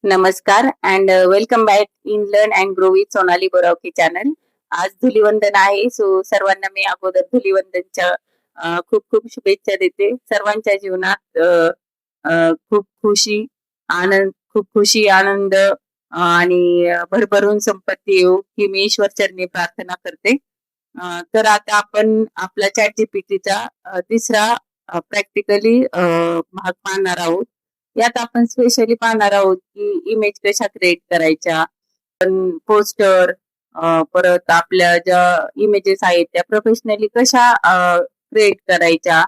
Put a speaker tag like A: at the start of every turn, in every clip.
A: नमस्कार and welcome back in learn and grow with Sonali Borawake channel. आज धुलिवंदन आहे. सो सर्वांना मी अगोदर धुलिवंदनच्या खूप खूप शुभेच्छा देते. सर्वांच्या जीवनात खूप खुशी आनंद आणि भरभरून संपत्ती येऊ ही मी ईश्वर चरणी प्रार्थना करते. तर आता आपण आपला चॅट जीपीटीचा तिसरा प्रॅक्टिकली भाग पाहणार आहोत. यात आपण स्पेशली पाहणार आहोत की इमेज कशा क्रिएट करायच्या, पोस्टर, परत आपल्या ज्या इमेजेस आहेत त्या प्रोफेशनली कशा क्रिएट करायच्या,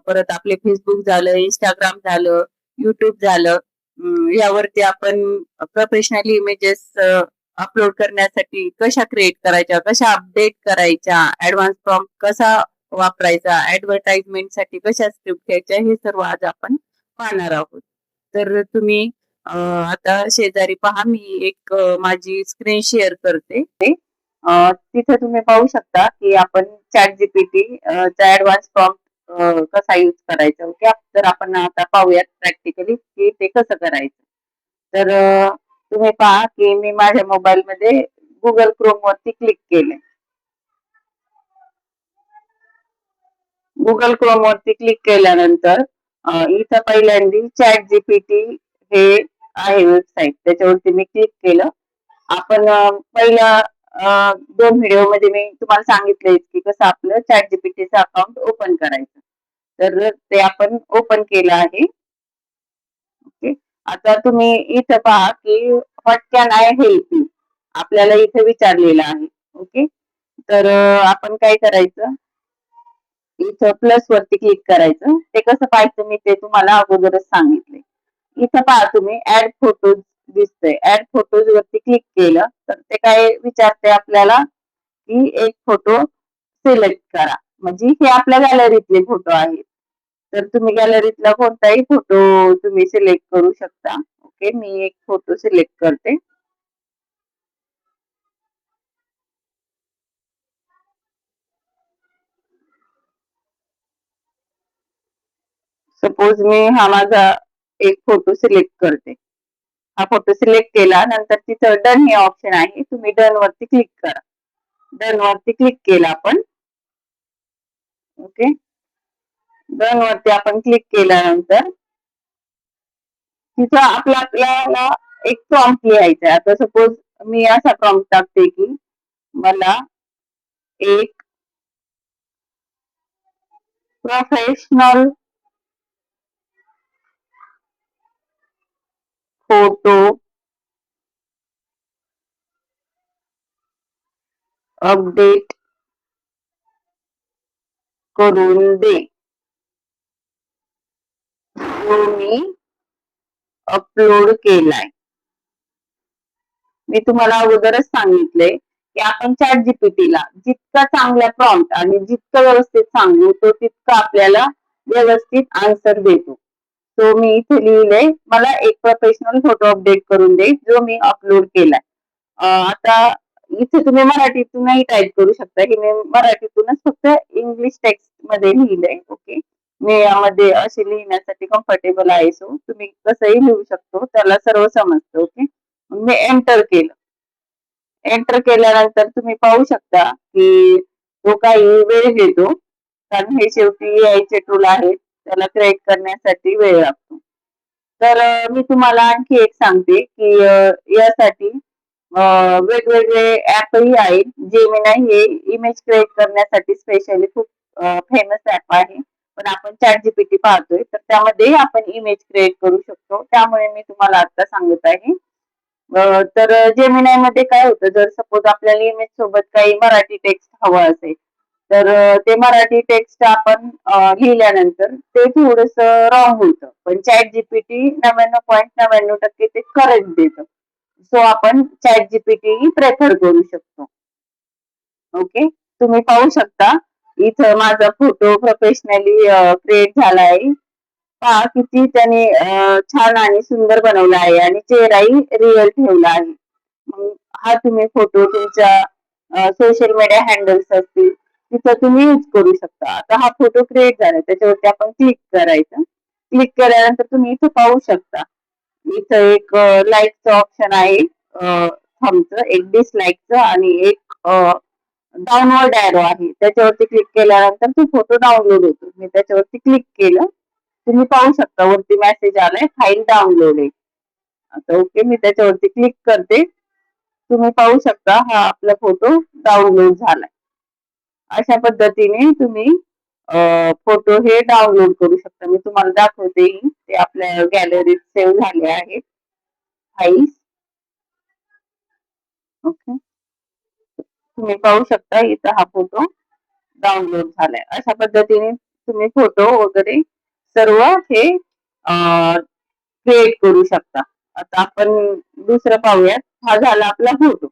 A: परत आपले फेसबुक झालं, इंस्टाग्राम झालं, युट्यूब झालं, यावरती आपण प्रोफेशनली इमेजेस अपलोड करण्यासाठी कशा क्रिएट करायच्या, कशा अपडेट करायच्या, ऍडव्हान्स प्रॉम्प्ट कसा वापरायचा, ऍडव्हर्टाइजमेंट साठी कशा स्क्रिप्ट घ्यायच्या, हे सर्व आज आपण पाहणार आहोत. तर तुम्ही आता शेजारी पहा, मी एक माझी स्क्रीन शेअर करते. तिथे तुम्ही पाहू शकता की आपण चॅट जीपीटी चा ऍडव्हान्स प्रॉम्प्ट कसा यूज करायचा. ओके, तर आपण आता पाहूयात प्रॅक्टिकली की ते कसं करायचं. तर तुम्ही पहा की मी माझ्या मोबाईल मध्ये गुगल क्रोम वरती क्लिक केले. गुगल क्रोम वरती क्लिक केल्यानंतर इथं पहिल्यांदा चॅट जीपीटी हे आहे वेबसाईट, त्याच्यावरती मी क्लिक केलं. आपण पहिल्या 2 व्हिडिओ मध्ये मी तुम्हाला सांगितलंय की कसं आपलं चॅट जीपीटीचं अकाउंट ओपन करायचं. तर ते आपण ओपन केलं आहे. ओके, आता तुम्ही इथं पहा की what can I help you आपल्याला इथे विचारलेलं आहे. ओके, तर आपण काय करायचं, इथं प्लस वरती क्लिक करायचं. ते कसं पाहायचं मी ते तुम्हाला अगोदरच सांगितले. इथं पहा तुम्ही ऍड फोटोज दिसतंय. ऍड फोटोज वरती क्लिक केलं तर ते काय विचारते आपल्याला की एक फोटो सिलेक्ट करा. म्हणजे हे आपल्या गॅलरीतले फोटो आहेत. तर तुम्ही गॅलरीतला कोणताही फोटो तुम्ही सिलेक्ट करू शकता. ओके, मी एक फोटो सिलेक्ट करते. सपोज मी हा माझा एक फोटो सिलेक्ट करते. हा फोटो सिलेक्ट केला, नंतर तिथं डन हे ऑप्शन आहे, तुम्ही डन वरती क्लिक करा. डन वरती क्लिक केलं आपण. ओके, डन वरती आपण क्लिक केल्यानंतर तिथं आपल्याला एक प्रॉम्प्ट लिहायचा आहे. आता सपोज मी असा प्रॉम्प्ट टाकते की मला एक प्रोफेशनल फोटो अपडेट करून दे, जो मी अपलोड केलाय. मी तुम्हाला अगोदरच सांगितले की आपण चॅट जीपीटीला जितका चांगला प्रॉम्प्ट आणि जितकं व्यवस्थित सांगू तो तितका आपल्याला व्यवस्थित आन्सर देतो. सो मी इथे लिहिलंय मला एक प्रोफेशनल फोटो अपडेट करून दे, जो मी अपलोड केलाय. आता इथे तुम्ही मराठीतूनही टाईप करू शकता की मी मराठीतूनच फक्त इंग्लिश टेक्स्ट मध्ये लिहिलंय. ओके, मी यामध्ये असे लिहिण्यासाठी कम्फर्टेबल आहे. सो तुम्ही कसंही लिहू शकतो, त्याला सर्व समजतं. ओके, मी एंटर केलं. एंटर केल्यानंतर तुम्ही पाहू शकता की तो काही वेळ घेतो, कारण हे शेवटी यायचे टूल आहे, त्याला क्रिएट करण्यासाठी वेळ लागतो. तर मी तुम्हाला आणखी एक सांगते की यासाठी वेगवेगळे ऍपही आहेत. जेमिनाय हे इमेज क्रिएट करण्यासाठी स्पेशली खूप फेमस ऍप आहे. पण आपण चॅट जीपीटी पाहतोय तर त्यामध्ये आपण इमेज क्रिएट करू शकतो. त्यामुळे मी तुम्हाला आता सांगत आहे. तर जेमिनाय मध्ये काय होतं, जर सपोज आपल्याला इमेज सोबत काही मराठी टेक्स्ट हवं असेल तर ते मराठी टेक्स्ट आपण लिहिल्यानंतर ते थोडस रॉंग होतं, पण चॅट जीपीटी 99.99% ते करेक्ट देतं. सो आपण चॅट जीपीटी प्रेफर करू शकतो. ओके, तुम्ही पाहू शकता इथं माझा फोटो प्रोफेशनली क्रिएट झाला आहे. पहा किती त्याने छान आणि सुंदर बनवला आहे आणि चेहराही रिअल ठेवला आहे. मग हा तुम्ही फोटो तुमच्या सोशल मीडिया हँडल्स असतील तिथं तुम्ही यूज करू शकता. आता हा फोटो क्रिएट झाला, त्याच्यावरती आपण क्लिक करायचं. क्लिक केल्यानंतर तुम्ही इथं पाहू शकता इथं एक लाईकचं ऑप्शन आहे, थंबचं, एक डिसलाईकचं आणि एक डाउनवर्ड एरो आहे. त्याच्यावरती क्लिक केल्यानंतर तो फोटो डाउनलोड होतो. मी त्याच्यावरती क्लिक केलं. तुम्ही पाहू शकता वरती मेसेज आलाय, फाईल डाउनलोड आहे. आता ओके, मी त्याच्यावरती क्लिक करते. तुम्ही पाहू शकता हा आपला फोटो डाउनलोड झालाय. अशा पद्धतीने तुम्ही फोटो हे डाउनलोड करू शकता. मी तुम्हाला दाखवते, ते आपल्या गॅलरीत सेव्ह झाले आहेत फाईल्स. ओके, तुम्ही पाहू शकता इथं हा फोटो डाउनलोड झालाय. अशा पद्धतीने तुम्ही फोटो वगैरे सर्व हे क्रिएट करू शकता. आता आपण दुसरं पाहूयात. हा झाला आपला फोटो.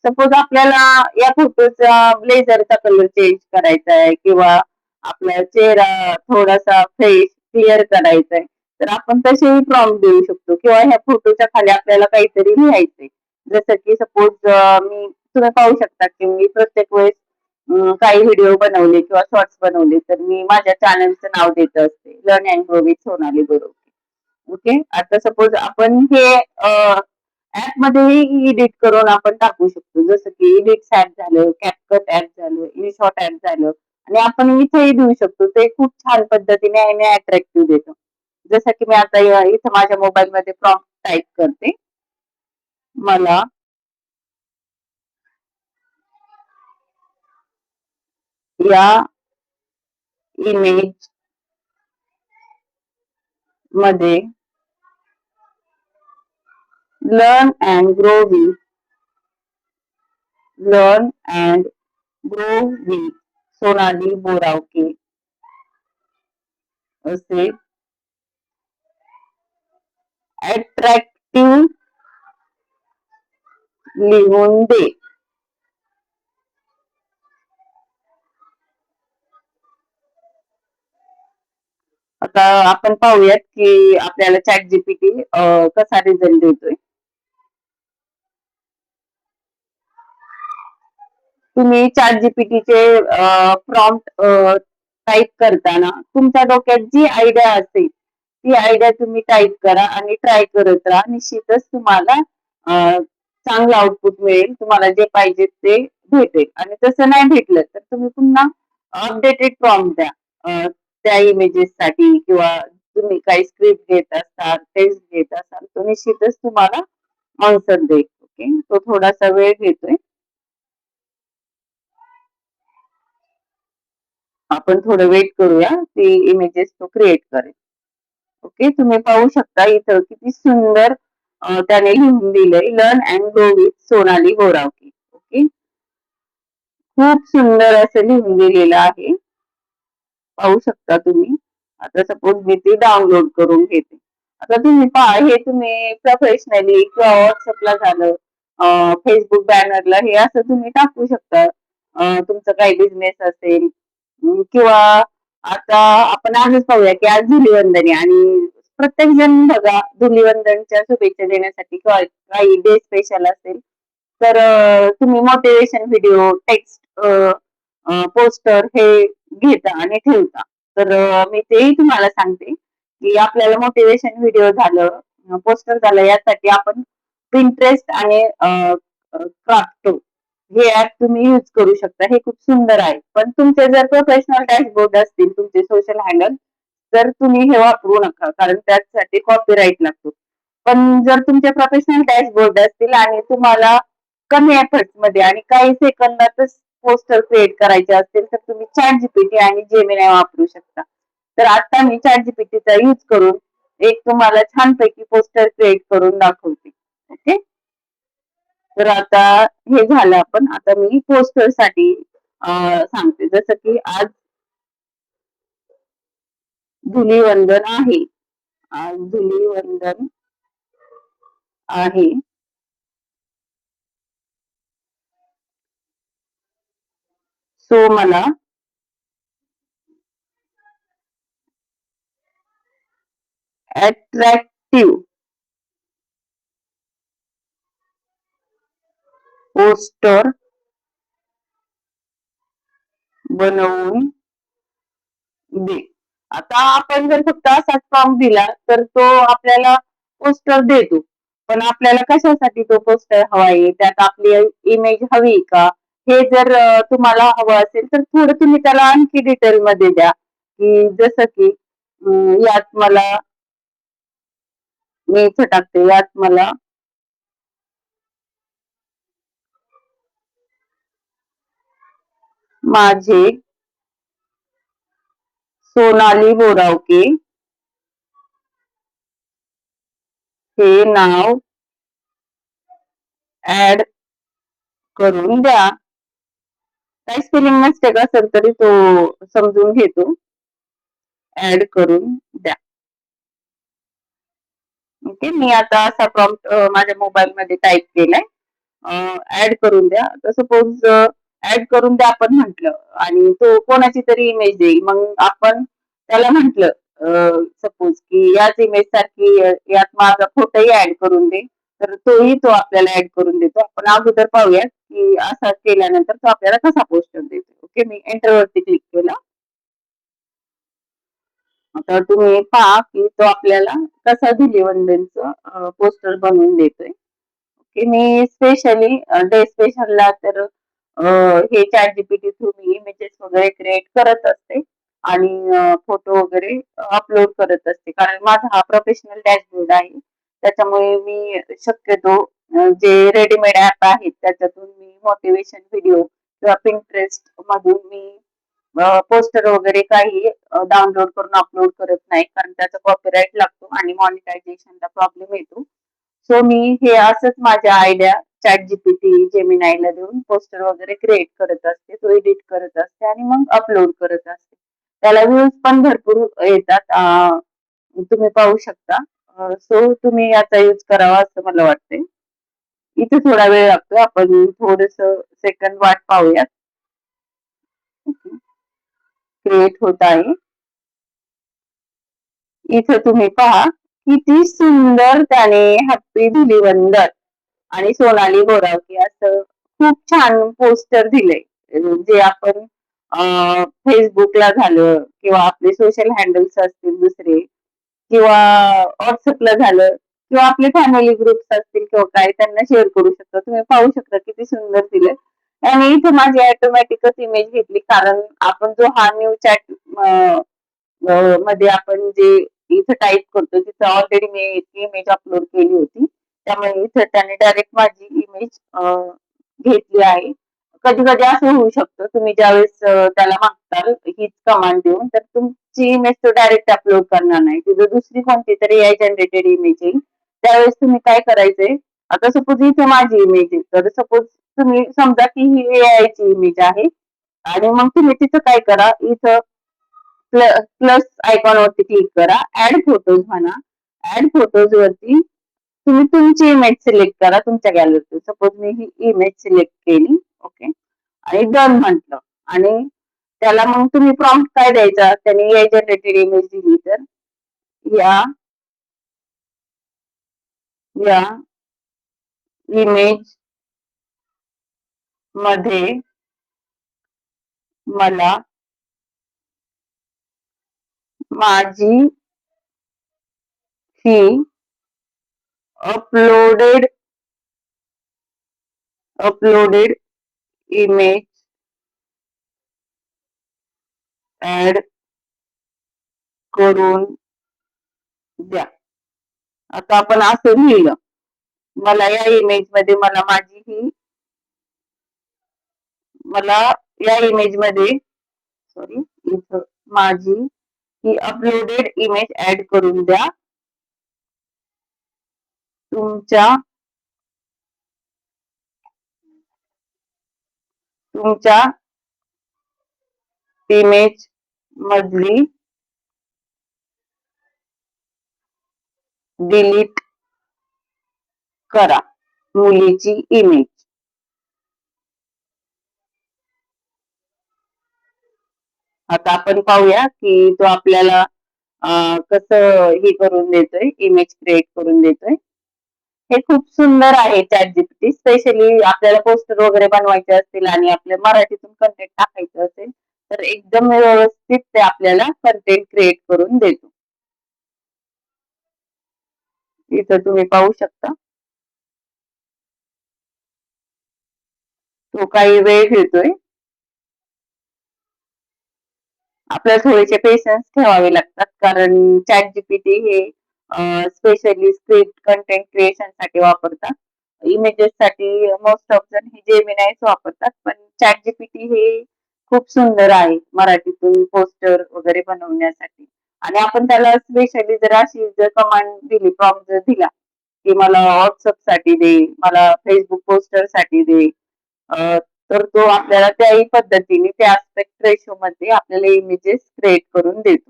A: सपोज आपल्याला या फोटोचा ब्लेझरचा कलर चेंज करायचा आहे किंवा आपला चेहरा थोडासा फेस क्लिअर करायचा आहे, तर आपण तसेही प्रॉम्प्ट देऊ शकतो. किंवा ह्या फोटोच्या खाली आपल्याला काहीतरी लिहायचंय, जसं की सपोज मी, तुम्ही पाहू शकता की मी प्रत्येक वेळेस काही व्हिडिओ बनवले किंवा शॉर्ट्स बनवले तर मी माझ्या चॅनलचं नाव देत असते, learn and grow with Sonali Borawake. Okay, आता सपोज आपण हे ऍप मध्येही एडिट करून आपण टाकू शकतो, जसं की एडिट ऍप झालं, कॅपकट ऍप झालं, इनशॉट ऍप झालं, आणि आपण इथेही देऊ शकतो. ते खूप छान पद्धतीने आणि अट्रॅक्टिव्ह देतं. जसं की मी आता इथं माझ्या मोबाईल मध्ये प्रॉम्प्ट टाईप करते. मला या इमेज मध्ये learn and grow with learn and grow with Sonali Borawake असे अट्रॅक्टिव्ह लिहून दे. आता आपण पाहूयात की आपल्याला चॅट जीपीटी कसा रिझल्ट देतोय. तुम्ही चॅट जीपीटीचे प्रॉम्प्ट टाईप करताना तुमच्या डोक्यात जी आयडिया असेल ती आयडिया तुम्ही टाईप करा आणि ट्राय करत राहा. निश्चितच तुम्हाला चांगलं आउटपुट मिळेल. तुम्हाला जे पाहिजे ते भेटेल. आणि तसं नाही भेटलं तर तुम्ही पुन्हा अपडेटेड प्रॉम्प्ट द्या त्या इमेजेस साठी, किंवा तुम्ही काही स्क्रिप्ट घेत असाल, टेक्स्ट घेत असाल, तो निश्चितच तुम्हाला आन्सर देईल. ओके, तो थोडासा वेळ घेतोय. आपण थोडं वेट करूया, ती इमेजेस तो क्रिएट करेल. ओके, तुम्ही पाहू शकता इथं किती सुंदर त्याने लिहून दिलंय, learn and grow with Sonali Borawake. Okay, खूप सुंदर असं लिहून दिलेलं आहे, पाहू शकता तुम्ही. आता सपोज मी ती डाउनलोड करून घेते. आता तुम्ही पहा, हे तुम्ही प्रोफेशनली किंवा व्हॉट्सअपला झालं, फेसबुक बॅनरला, हे असं तुम्ही टाकू शकता. तुमचं काही बिझनेस असेल किंवा आता आपण आजच पाहूया की आज धुलीवंदन आहे आणि प्रत्येक जण बघा धुलीवंदनच्या शुभेच्छा देण्यासाठी किंवा काही डे स्पेशल असेल तर तुम्ही मोटिवेशन व्हिडिओ, टेक्स्ट, पोस्टर हे घेता आणि ठेवता. तर मी तेही तुम्हाला सांगते की आपल्याला मोटिवेशन व्हिडिओ झालं, पोस्टर झालं, यासाठी आपण पिंटरेस्ट आणि क्राफ्टो हे ऍप तुम्ही यूज करू शकता. हे खूप सुंदर आहे. पण तुमचे जर प्रोफेशनल डॅशबोर्ड असतील, तुमचे सोशल हँडल, तर तुम्ही हे वापरू नका, कारण त्यासाठी कॉपीराईट लागतो. पण जर तुमचे प्रोफेशनल डॅशबोर्ड असतील आणि तुम्हाला कमी एफर्ट्स मध्ये आणि काही सेकंदातच पोस्टर क्रिएट करायचे असतील तर तुम्ही चॅट जीपीटी आणि जेमिनाय वापरू शकता. तर आता मी चॅट जीपीटीचा यूज करून एक तुम्हाला छानपैकी पोस्टर क्रिएट करून दाखवते. ओके, तर आता हे झालं. आपण आता मी पोस्टर साठी सांगते, जसं की आज धुलीवंदन आहे. आज धुलीवंदन आहे. सो मला अट्रॅक्टिव्ह पोस्टर बनवून दे. आता आपण जर फक्त असाच प्रॉम्प्ट दिला तर तो आपल्याला पोस्टर देतो. पण आपल्याला कशासाठी तो पोस्टर हवा आहे, त्यात आपली इमेज हवी का, हे जर तुम्हाला हवं असेल तर थोडं तुम्ही त्याला आणखी डिटेल मध्ये द्या, की जसं की यात मला, मी इथे टाकते, यात मला माझे सोनाली बोरावके हे नाव ऍड करून द्या. काही स्पेलिंग मिस्टेक असेल तरी तो समजून घेतो. ऍड करून द्या. ओके, मी आता असा प्रॉम्प्ट माझ्या मोबाईल मध्ये टाईप केलाय. ऍड करून द्या. तर सपोज ऍड करून द्या आपण म्हंटल आणि तो कोणाची तरी इमेज देईल, मग आपण त्याला म्हंटल सपोज की याच इमेज सारखी यात माझा फोटोही ऍड करून दे, तर तोही तो आपल्याला ऍड करून देतो. आपण अगोदर पाहूयात की असा केल्यानंतर तो आपल्याला कसा पोस्टर देतो. ओके, मी एंटर वरती क्लिक केलं. आता तुम्ही पहा की तो आपल्याला कसा धुलिवंदनचं पोस्टर बनवून देतोय. ओके, मी स्पेशली डे स्पेशलला तर हे चॅट जीपीटी थ्रू मी इमेजेस वगैरे क्रिएट करत असते आणि फोटो वगैरे अपलोड करत असते, कारण माझा हा प्रोफेशनल डॅशबोर्ड आहे. त्याच्यामुळे मी शक्यतो जे रेडीमेड ऍप आहेत त्याच्यातून मी मोटिवेशन व्हिडिओ किंवा पिंटरेस्ट मधून मी पोस्टर वगैरे काही डाउनलोड करून अपलोड करत नाही, कारण त्याचा कॉपीराईट लागतो आणि मॉनिटायझेशनचा प्रॉब्लेम येतो. सो मी हे असंच माझ्या आयडिया चॅट जीपीटी जेमिनायला देऊन पोस्टर वगैरे क्रिएट करत असते, तो एडिट करत असते आणि मग अपलोड करत असते. त्याला व्ह्यूज पण भरपूर येतात, तुम्ही पाहू शकता. सो तुम्ही याचा यूज करावा असं मला वाटते. इथे थोडा वेळ लागतो, आपण थोडस सेकंड वाट पाहूयात. क्रिएट होत आहे. इथे तुम्ही पहा किती सुंदर त्याने हॅपी धुलिवंदन आणि सोनाली बोरावके असं खूप छान पोस्टर दिलंय, जे आपण फेसबुकला झालं किंवा आपले सोशल हँडल्स असतील दुसरे, किंवा व्हॉट्सअपला झालं, किंवा आपले फॅमिली ग्रुप्स असतील किंवा काय, त्यांना शेअर करू शकता. तुम्ही पाहू शकता किती सुंदर दिलंय. आणि इथे माझी ऑटोमॅटिकच इमेज घेतली, कारण आपण जो हा न्यू चॅट मध्ये आपण जे इथं टाईप करतो तिथं ऑलरेडी मी इमेज अपलोड केली होती, त्यामुळे इथं त्याने डायरेक्ट माझी इमेज घेतली आहे. कधी कधी असं होऊ शकतं, तुम्ही ज्यावेळेस त्याला मागताल हीच कमांड देऊन, तर तुमची इमेज तो डायरेक्ट अपलोड करणार नाही. तिथं दुसरी कोणती तरी एआय जनरेटेड इमेज येईल. त्यावेळेस तुम्ही काय करायचंय, आता सपोज इथे माझी इमेज आहे, तर सपोज तुम्ही समजा की ही एआय ची इमेज आहे आणि मग तुम्ही तिथं काय करा, इथं प्लस आयकॉन वरती क्लिक करा, ऍड फोटोज म्हणा. ऍड फोटोज वरती तुम्ही तुमची इमेज सिलेक्ट करा तुमच्या गॅलरीतून. सपोज मी ही इमेज सिलेक्ट केली, ओके, आणि डन म्हटलं, आणि त्याला मग तुम्ही प्रॉम्प्ट काय द्यायचा, त्याने एआय जनरेटेड इमेज दिली तर या या इमेज मध्ये मला माझी ही अपलोडेड इमेज ऍड करून द्या. आता आपण असं लिहिलं, मला या इमेज मध्ये मला या इमेज मध्ये सॉरी इथं माझी ही अपलोडेड इमेज ऍड करून द्या. तुमच्या इमेज मधली डिलीट करा मुलीची इमेज. आता आपण पाहूया की तो आपल्याला कसं हे करून देतोय, इमेज क्रिएट करून देतोय. हे खूप सुंदर आहे चॅट जीपीटी. स्पेशली आपल्याला पोस्टर वगैरे बनवायचे असतील आणि आपल्या मराठीतून कंटेंट टाकायचं असेल तर एकदम व्यवस्थित ते आपल्याला कंटेंट क्रिएट करून देतो. इथं तुम्ही पाहू शकता. तो काही वेळ घेतोय. आपल्याला थोडेसे पेशन्स ठेवावे लागतात, कारण चॅट जीपीटी हे स्पेशली स्क्रिप्ट कंटेंट क्रिएशन साठी वापरतात. इमेजेस साठी मोस्ट ऑफ जण हे जेमिनायच वापरतात, पण चॅट जीपीटी हे खूप सुंदर आहे मराठीतून पोस्टर वगैरे बनवण्यासाठी. आणि आपण त्याला स्पेशली जर अशी जर कमांड दिली, प्रॉम्प्ट जर दिला की मला व्हॉट्सअप साठी दे, मला फेसबुक पोस्टर साठी दे, तर तो आपल्याला त्याही पद्धतीने त्या आस्पेक्ट रेशो मध्ये आपल्याला इमेजेस क्रिएट करून देतो.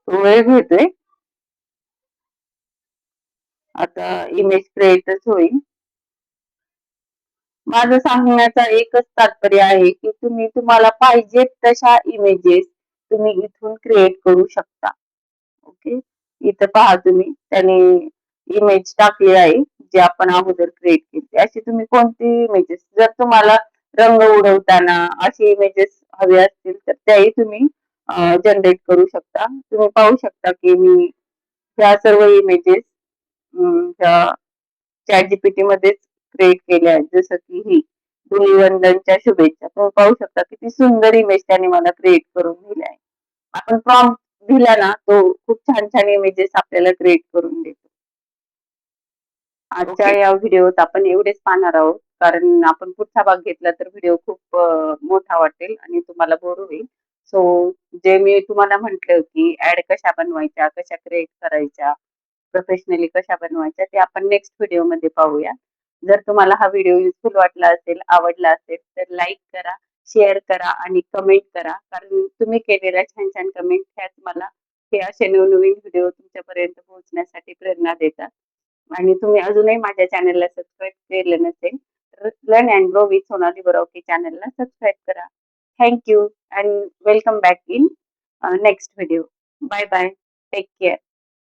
A: तो वेळ घेतोय. आता इमेज क्रिएटच होईल. माझं सांगण्याचा एकच तात्पर्य आहे की तुम्ही तुम्हाला पाहिजेत तशा इमेजेस तुम्ही इथून क्रिएट करू शकता. ओके, इथं पहा तुम्ही त्याने इमेज टाकली आहे जी आपण अगोदर क्रिएट केली. अशी तुम्ही कोणती इमेजेस, जर तुम्हाला रंग उडवताना अशी इमेजेस हवे असतील तर त्याही तुम्ही जनरेट करू शकता. तुम्ही पाहू शकता की मी ह्या सर्व इमेजेस ह्या चॅट जीपीटी मध्येच क्रिएट केल्या आहेत. जसं की ही धुलिवंदनच्या शुभेच्छा, तुम्ही पाहू शकता किती सुंदर इमेज त्याने मला क्रिएट करून दिल्या आहे. आपण प्रॉम्प्ट दिला ना, तो खूप छान छान इमेजेस आपल्याला क्रिएट करून देतो. आजच्या या व्हिडिओत आपण एवढेच पाहणार आहोत, कारण आपण पुढचा भाग घेतला तर व्हिडिओ खूप मोठा वाटेल आणि तुम्हाला बोर होईल. सो जे मी तुम्हाला म्हटलं की ऍड कशा बनवायच्या, कशा क्रिएट करायच्या, प्रोफेशनली कशा बनवायच्या, ते आपण नेक्स्ट व्हिडिओमध्ये पाहूया. जर तुम्हाला हा व्हिडिओ युजफुल वाटला असेल, आवडला असेल तर लाईक करा, शेअर करा आणि कमेंट करा, कारण तुम्ही केलेल्या छान छान कमेंट ह्याच मला हे असे नवनवीन व्हिडिओ तुमच्यापर्यंत पोहोचण्यासाठी प्रेरणा देतात. आणि तुम्ही अजूनही माझ्या चॅनलला सबस्क्राईब केलं नसेल तर learn and grow with Sonali Borawake चॅनलला सबस्क्राईब करा. Thank you and welcome back in next video. Bye bye. Take care.